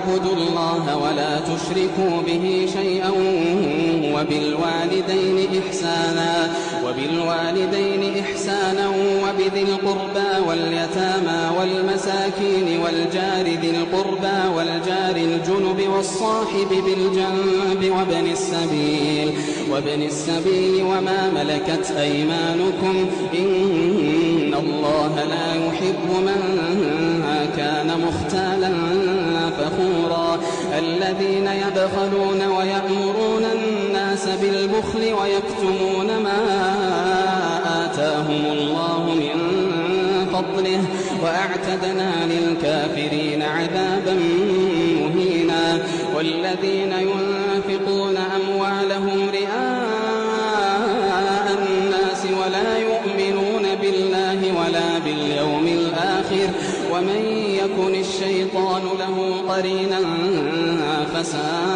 واعبدوا الله ولا تشركوا به شيئا وبالوالدين إحسانا وبذي القربى واليتامى والمساكين والجار ذي القربى والجار الجنب والصاحب بالجنب وابن السبيل وما ملكت أيمانكم إن الله لا يحب من كان مختالا فخورا الذين يبخلون ويأمرون الناس بالبخل ويكتمون ما آتاهم الله من فضله وأعتدنا للكافرين عذابا مهينا والذين ينفقون أموالهم رئاء الناس ولا يؤمنون بالله ولا باليوم الآخر ومن يكن الشيطان له قرينا فساء